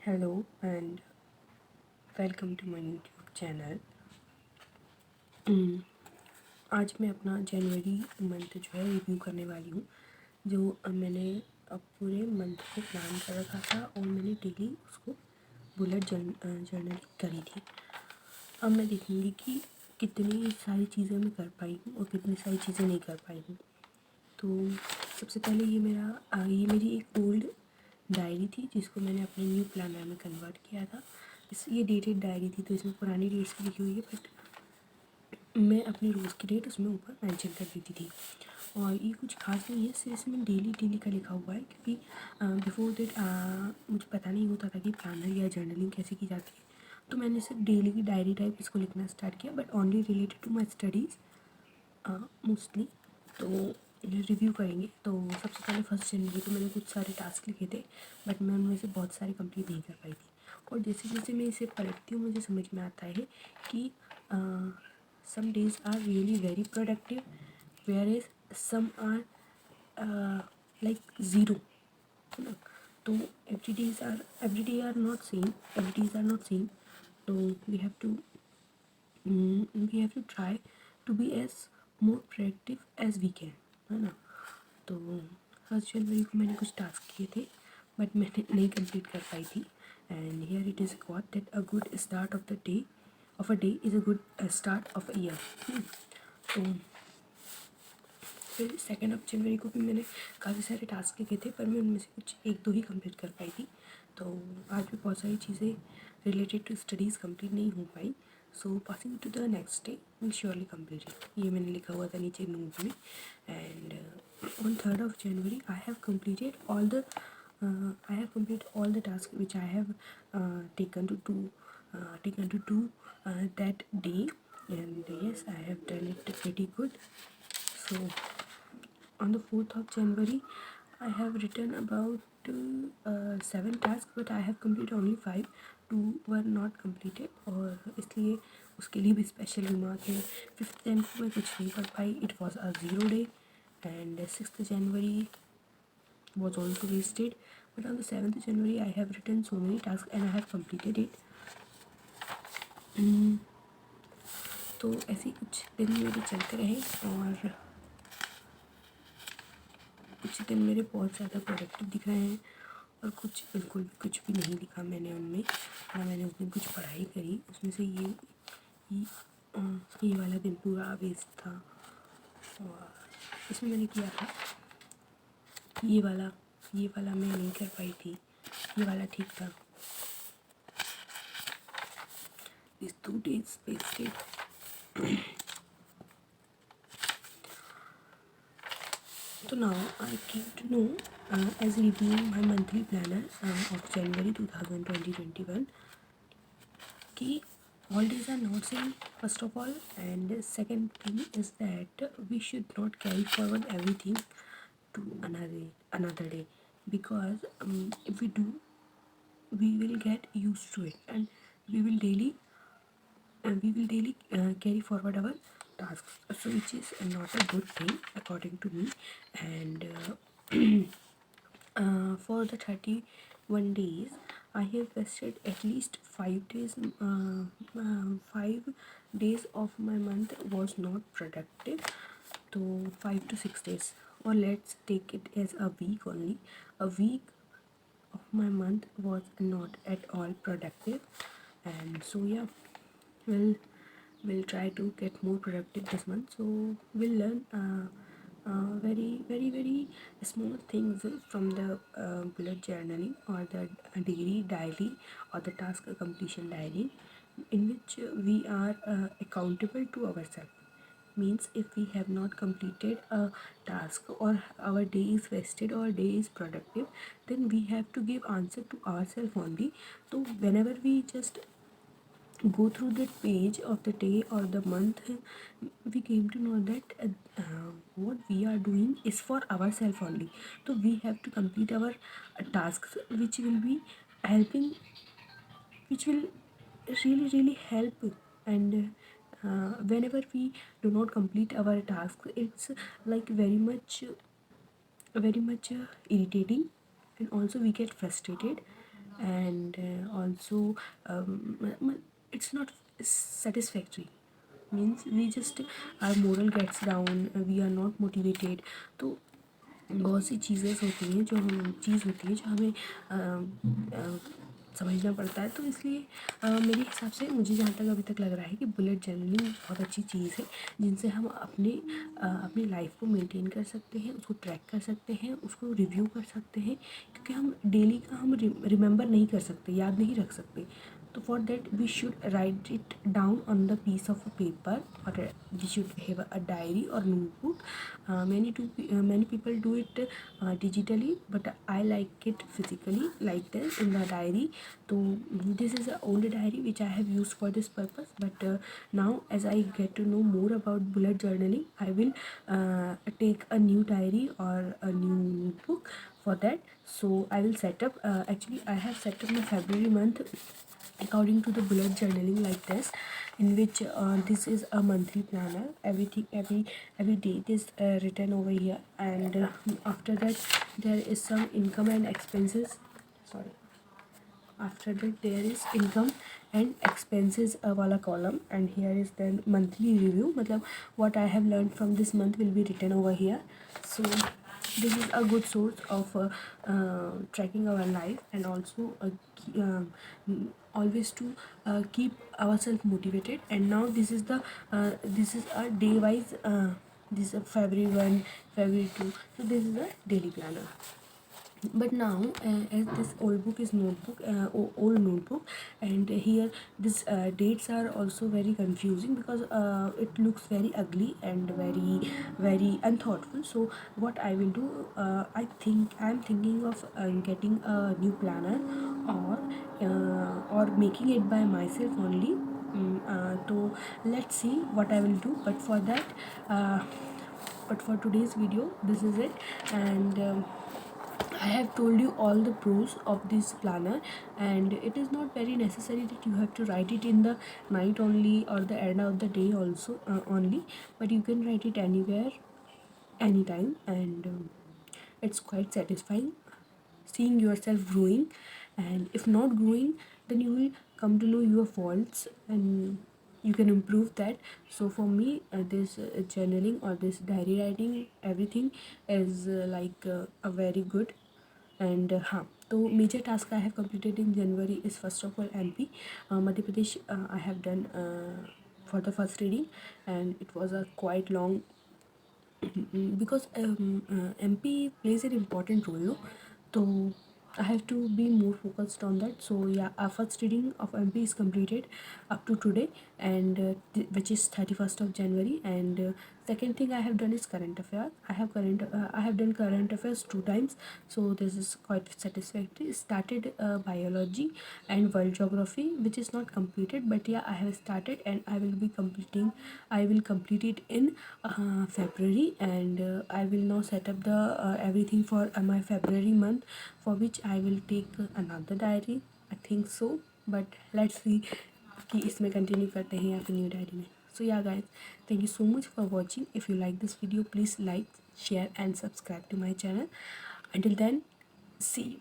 Hello and welcome to my YouTube channel. आज मैं अपना जनवरी मंथ जो है रिव्यू करने वाली हूँ। जो मैंने अब पूरे मंथ को प्लान कर रखा था और मैंने डेली उसको बुलेट जर्नलिंग करी थी। अब मैं देखूँगी कि कितनी सारी चीज़ें मैं कर पाई हूँ और कितनी सारी चीज़ें नहीं कर पाई हूँ। तो सबसे पहले ये मेरी एक ओल्ड डायरी थी जिसको मैंने अपने न्यू प्लानर में कन्वर्ट किया था। ये डेटेड डायरी थी तो इसमें पुरानी डेट्स भी लिखी हुई है, बट मैं अपनी रोज़ की डेट उसमें ऊपर मेंशन कर देती थी। और ये कुछ खास नहीं है, सिर्फ इसमें डेली का लिखा हुआ है, क्योंकि बिफोर दैट मुझे पता नहीं होता था कि प्लानर या जर्नलिंग कैसे की जाती है। तो मैंने सिर्फ डेली की डायरी टाइप इसको लिखना स्टार्ट किया, but only related to my studies mostly. तो रिव्यू करेंगे। तो सबसे पहले 1 जनवरी को मैंने कुछ सारे टास्क लिखे थे, बट मैं उनमें से बहुत सारे कंप्लीट नहीं कर पाई थी। और जैसे जैसे मैं इसे पढ़ती हूँ मुझे समझ में आता है कि some days are really very productive, whereas some are like zero, है ना। तो every day are not same, every days are not same. So we have to try to be as more productive as we can, है ना। तो 1 जनवरी को मैंने कुछ task किए थे, बट मैंने नहीं कंप्लीट कर पाई थी। And here it is quote that a good start of a day is a good start of a year. तो फिर 2 जनवरी को भी मैंने काफ़ी सारे टास्क लिखे थे, पर मैं उनमें से कुछ एक दो ही कंप्लीट कर पाई थी। तो आज भी बहुत सारी चीज़ें रिलेटेड टू स्टडीज़ कंप्लीट नहीं हो पाई। So passing to the next day will surely complete it, ये मैंने लिखा हुआ था नीचे नोट में। And on 3rd of January I have completed all the tasks which I have taken to do that day, and yes, I have done it pretty good. So on the 4th of January I have written about 7 tasks, but I have completed only 5. 2 were not completed और इसलिए उसके लिए भी special remark है। 5th Jan को मैं कुछ नहीं पढ़ पाई, it was a zero day. And 6th January was also wasted, but on the 7th January I have written so many tasks and I have completed it. तो ऐसे ही कुछ दिन मेरे चलते रहे और कुछ दिन मेरे बहुत ज़्यादा प्रोडक्टिव दिख रहे हैं और कुछ बिल्कुल भी कुछ भी नहीं लिखा मैंने उनमें, ना मैंने उस दिन कुछ पढ़ाई करी। उसमें से ये वाला दिन पूरा वेस्ट था। और इसमें मैंने किया था ये वाला मैं नहीं कर पाई थी, ये वाला ठीक था। These 2 days wasted. So now I came to know, as reviewing my monthly planner of January 2021, कि all days are not same, first of all, and the second thing is that we should not carry forward everything to another day, because if we do, we will get used to it, and we will daily carry forward our tasks, so which is not a good thing according to me. And for the 31 days I have vested at least 5 days. 5 days of my month was not productive, so 5 to 6 days, or let's take it as a week only. A week of my month was not at all productive, and so yeah, we'll try to get more productive this month. So we'll learn very small things from the bullet journaling or the diary or the task completion diary, in which we are accountable to ourselves. Means if we have not completed a task, or our day is wasted or day is productive, then we have to give answer to ourselves only. So whenever we just go through that page of the day or the month, we came to know that what we are doing is for ourselves only. So we have to complete our tasks which will be helping, which will really help. And whenever we do not complete our tasks, it's like very much irritating, and also we get frustrated. and also it's not satisfactory, means we just our moral gets down, we are not motivated. तो बहुत सी चीज़ें होती हैं जो हम चीज़ होती है जो हमें समझना पड़ता है। तो इसलिए मेरे हिसाब से मुझे जहाँ तक अभी तक लग रहा है कि बुलेट जर्नलिंग बहुत अच्छी चीज़ है, जिनसे हम अपनी लाइफ को मेंटेन कर सकते हैं, उसको ट्रैक कर सकते हैं, उसको रिव्यू कर सकते हैं, क्योंकि हम डेली का हम रिमेंबर नहीं कर सकते, याद नहीं रख सकते। तो for that we should write it down on the piece of paper, और we should have a diary और notebook. Many people do it digitally, but I like it physically like this in the diary. So this is an old diary which I have used for this purpose, but now as I get to know more about bullet journaling, I will take a new diary or a new notebook for that. So I will set up, actually I have set up my February month according to the bullet journaling like this, in which this is a monthly planner. Everything, every date is written over here, and after that there is some income and expenses. Sorry, after that there is income and expenses wala column, and here is then monthly review, matlab what I have learned from this month will be written over here. So this is a good source of tracking our life, and also always to keep ourselves motivated. And now this is a day wise, this is February 1, February 2, so this is a daily planner. But now as this old book is notebook, old notebook, and here this dates are also very confusing, because it looks very ugly and very unthoughtful. So what I will do, I'm thinking of getting a new planner, or making it by myself only. So let's see what I will do, but for today's video this is it. And I have told you all the pros of this planner, and it is not very necessary that you have to write it in the night only or the end of the day also only, but you can write it anywhere, anytime, and it's quite satisfying seeing yourself growing. And if not growing, then you will come to know your faults and you can improve that. So for me, this journaling or this diary writing, everything is a very good. And हाँ, तो major task I have completed in January is first of all MP, Madhya Pradesh. I have done for the first reading, and it was a quite long because MP plays an important role, no? So I have to be more focused on that. So yeah, our first reading of MP is completed up to today, and which is 31st of January. And second thing I have done is current affairs. I have done current affairs 2 times, so this is quite satisfactory. Started biology and world geography, which is not completed, but yeah, I have started, and I will complete it in February. And I will now set up the everything for my February month, for which I will take another diary, I think so, but let's see कि इसमें continue करते हैं या फिर new diary में. So yeah guys, thank you so much for watching. If you like this video, please like, share and subscribe to my channel. Until then, see you.